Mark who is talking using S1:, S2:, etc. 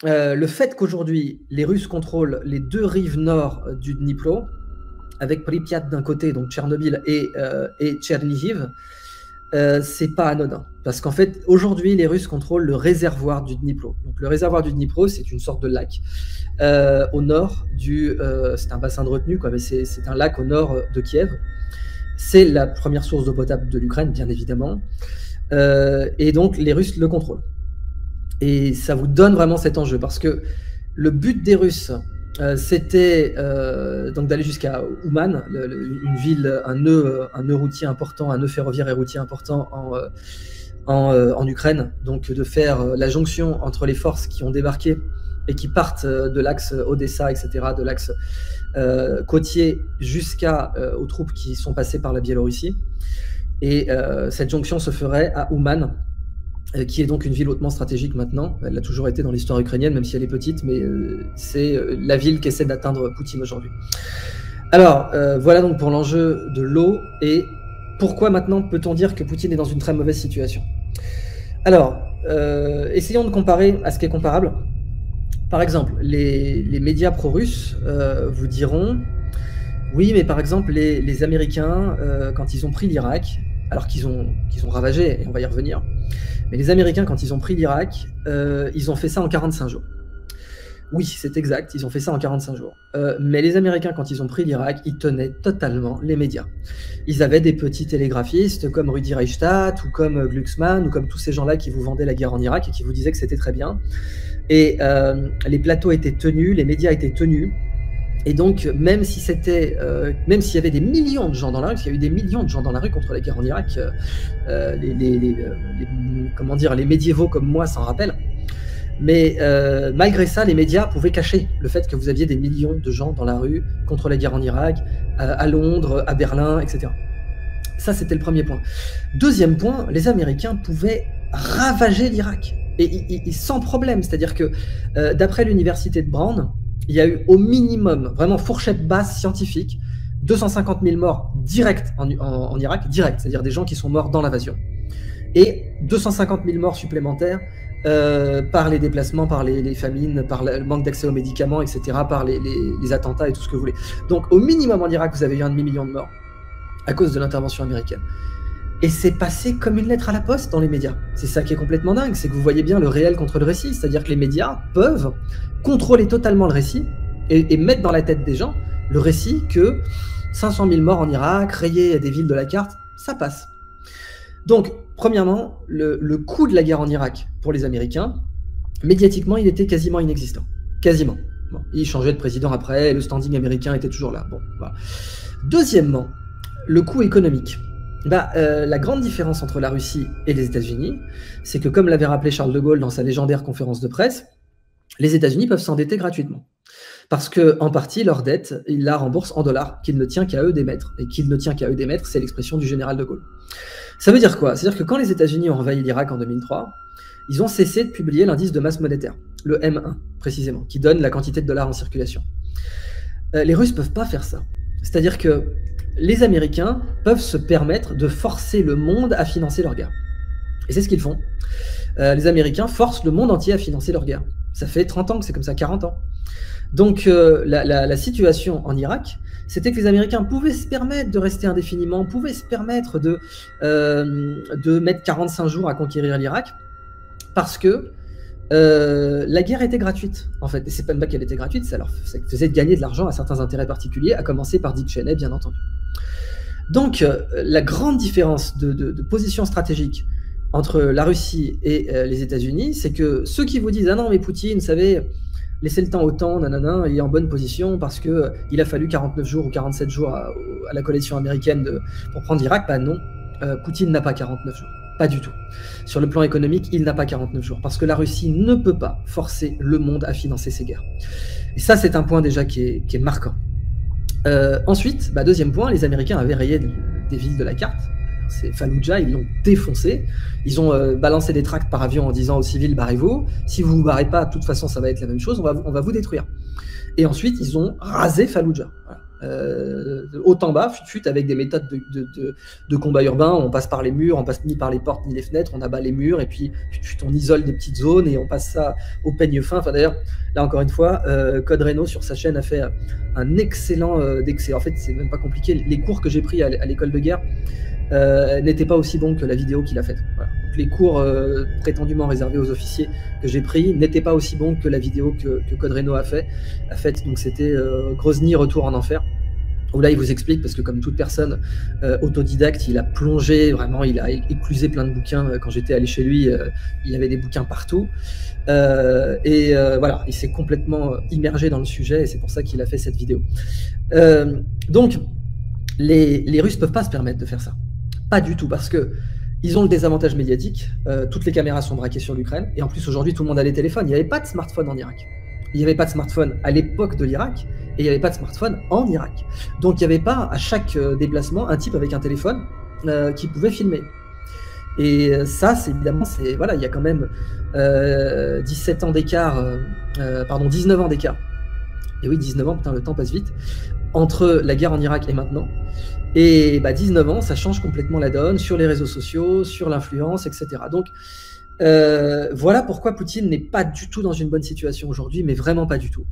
S1: le fait qu'aujourd'hui, les Russes contrôlent les deux rives nord du Dnipro, avec Pripyat d'un côté, donc Tchernobyl, et Tchernihiv, c'est pas anodin. Parce qu'en fait, aujourd'hui, les Russes contrôlent le réservoir du Dnipro. Donc, le réservoir du Dnipro, c'est une sorte de lac au nord du. C'est un bassin de retenue, quoi, mais c'est un lac au nord de Kiev. C'est la première source d'eau potable de l'Ukraine, bien évidemment. Et donc, les Russes le contrôlent. Et ça vous donne vraiment cet enjeu, parce que le but des Russes, c'était donc d'aller jusqu'à Ouman, une ville, un nœud routier important, un nœud ferroviaire et routier important en Ukraine, donc de faire la jonction entre les forces qui ont débarqué et qui partent de l'axe Odessa, etc., de l'axe côtier jusqu'aux troupes qui sont passées par la Biélorussie. Et cette jonction se ferait à Ouman, qui est donc une ville hautement stratégique maintenant. Elle l'a toujours été dans l'histoire ukrainienne, même si elle est petite, mais c'est la ville qu'essaie d'atteindre Poutine aujourd'hui. Alors, voilà donc pour l'enjeu de l'eau, et pourquoi maintenant peut-on dire que Poutine est dans une très mauvaise situation? Alors, essayons de comparer à ce qui est comparable. Par exemple, les médias pro-russes vous diront, oui, mais par exemple, les Américains, quand ils ont pris l'Irak, alors qu'ils ont ravagé, et on va y revenir, mais les Américains, quand ils ont pris l'Irak, ils ont fait ça en 45 jours. Oui, c'est exact, ils ont fait ça en 45 jours. Mais les Américains, quand ils ont pris l'Irak, ils tenaient totalement les médias. Ils avaient des petits télégraphistes comme Rudi Reichstadt, ou comme Glucksmann, ou comme tous ces gens-là qui vous vendaient la guerre en Irak et qui vous disaient que c'était très bien. Et les plateaux étaient tenus, les médias étaient tenus. Et donc, même s'il y avait des millions de gens dans la rue, parce qu'il y a eu des millions de gens dans la rue contre la guerre en Irak, les médiévaux comme moi s'en rappellent. Mais malgré ça, les médias pouvaient cacher le fait que vous aviez des millions de gens dans la rue contre la guerre en Irak, à Londres, à Berlin, etc. Ça, c'était le premier point. Deuxième point, les Américains pouvaient ravager l'Irak, et sans problème. C'est-à-dire que, d'après l'université de Brown, il y a eu au minimum, vraiment fourchette basse scientifique, 250 000 morts directs en Irak, direct, c'est-à-dire des gens qui sont morts dans l'invasion, et 250 000 morts supplémentaires par les déplacements, par les famines, par le manque d'accès aux médicaments, etc., par les attentats et tout ce que vous voulez. Donc au minimum en Irak, vous avez eu 1,5 million de morts à cause de l'intervention américaine. Et c'est passé comme une lettre à la poste dans les médias. C'est ça qui est complètement dingue, c'est que vous voyez bien le réel contre le récit, c'est-à-dire que les médias peuvent contrôler totalement le récit et mettre dans la tête des gens le récit que 500 000 morts en Irak, rayer des villes de la carte, ça passe. Donc, premièrement, le coût de la guerre en Irak pour les Américains, médiatiquement, il était quasiment inexistant. Quasiment. Bon, il changeait de président après, le standing américain était toujours là. Bon, voilà. Deuxièmement, le coût économique. La grande différence entre la Russie et les États-Unis, c'est que, comme l'avait rappelé Charles de Gaulle dans sa légendaire conférence de presse, les États-Unis peuvent s'endetter gratuitement. Parce que, en partie, leur dette, ils la remboursent en dollars, qu'il ne tient qu'à eux d'émettre. Et qu'il ne tient qu'à eux d'émettre, c'est l'expression du général de Gaulle. Ça veut dire quoi? C'est-à-dire que quand les États-Unis ont envahi l'Irak en 2003, ils ont cessé de publier l'indice de masse monétaire, le M1 précisément, qui donne la quantité de dollars en circulation. Les Russes ne peuvent pas faire ça. C'est-à-dire que les Américains peuvent se permettre de forcer le monde à financer leur guerre. Et c'est ce qu'ils font. Les Américains forcent le monde entier à financer leur guerre. Ça fait 30 ans que c'est comme ça, 40 ans. Donc la situation en Irak, c'était que les Américains pouvaient se permettre de rester indéfiniment, pouvaient se permettre de mettre 45 jours à conquérir l'Irak, parce que la guerre était gratuite, en fait. Et c'est pas qu'elle était gratuite, ça faisait gagner de l'argent à certains intérêts particuliers, à commencer par Dick Cheney, bien entendu. Donc, la grande différence de position stratégique entre la Russie et les États-Unis, c'est que ceux qui vous disent « Ah non, mais Poutine, vous savez, laissez le temps au temps, nanana, il est en bonne position parce qu'il a fallu 49 jours ou 47 jours à la coalition américaine pour prendre l'Irak », bah non, Poutine n'a pas 49 jours. Pas du tout. Sur le plan économique, il n'a pas 49 jours, parce que la Russie ne peut pas forcer le monde à financer ses guerres. Et ça, c'est un point déjà qui est marquant. Ensuite, deuxième point, les Américains avaient rayé des villes de la carte. C'est Fallujah, ils l'ont défoncé. Ils ont balancé des tracts par avion en disant aux civils, barrez-vous. Si vous vous barrez pas, de toute façon, ça va être la même chose, on va vous détruire. Et ensuite, ils ont rasé Fallujah. Voilà. de haut en bas, fut avec des méthodes de combat urbain. On passe par les murs, on passe ni par les portes ni les fenêtres, on abat les murs et puis on isole des petites zones et on passe ça au peigne fin. Enfin d'ailleurs, là encore une fois, Code Reno sur sa chaîne a fait un excellent en fait, c'est même pas compliqué. Les cours que j'ai pris à l'école de guerre n'étaient pas aussi bons que la vidéo qu'il a faite. Voilà. Donc, les cours prétendument réservés aux officiers que j'ai pris n'étaient pas aussi bons que la vidéo que Code Reno a faite. Donc c'était Grozny, Retour en enfer. Où là, il vous explique, parce que comme toute personne autodidacte, il a plongé, vraiment, il a éclusé plein de bouquins. Quand j'étais allé chez lui, il y avait des bouquins partout. Voilà, il s'est complètement immergé dans le sujet et c'est pour ça qu'il a fait cette vidéo. Donc, les Russes ne peuvent pas se permettre de faire ça. Pas du tout, parce que ils ont le désavantage médiatique. Toutes les caméras sont braquées sur l'Ukraine. Et en plus, aujourd'hui, tout le monde a les téléphones. Il n'y avait pas de smartphone en Irak. Il n'y avait pas de smartphone à l'époque de l'Irak. Et il n'y avait pas de smartphone en Irak. Donc, il n'y avait pas, à chaque déplacement, un type avec un téléphone qui pouvait filmer. Et ça, c'est évidemment, voilà, il y a quand même 17 ans d'écart, pardon, 19 ans d'écart. Et oui, 19 ans, putain, le temps passe vite, entre la guerre en Irak et maintenant. Et 19 ans, ça change complètement la donne sur les réseaux sociaux, sur l'influence, etc. Donc, voilà pourquoi Poutine n'est pas du tout dans une bonne situation aujourd'hui, mais vraiment pas du tout.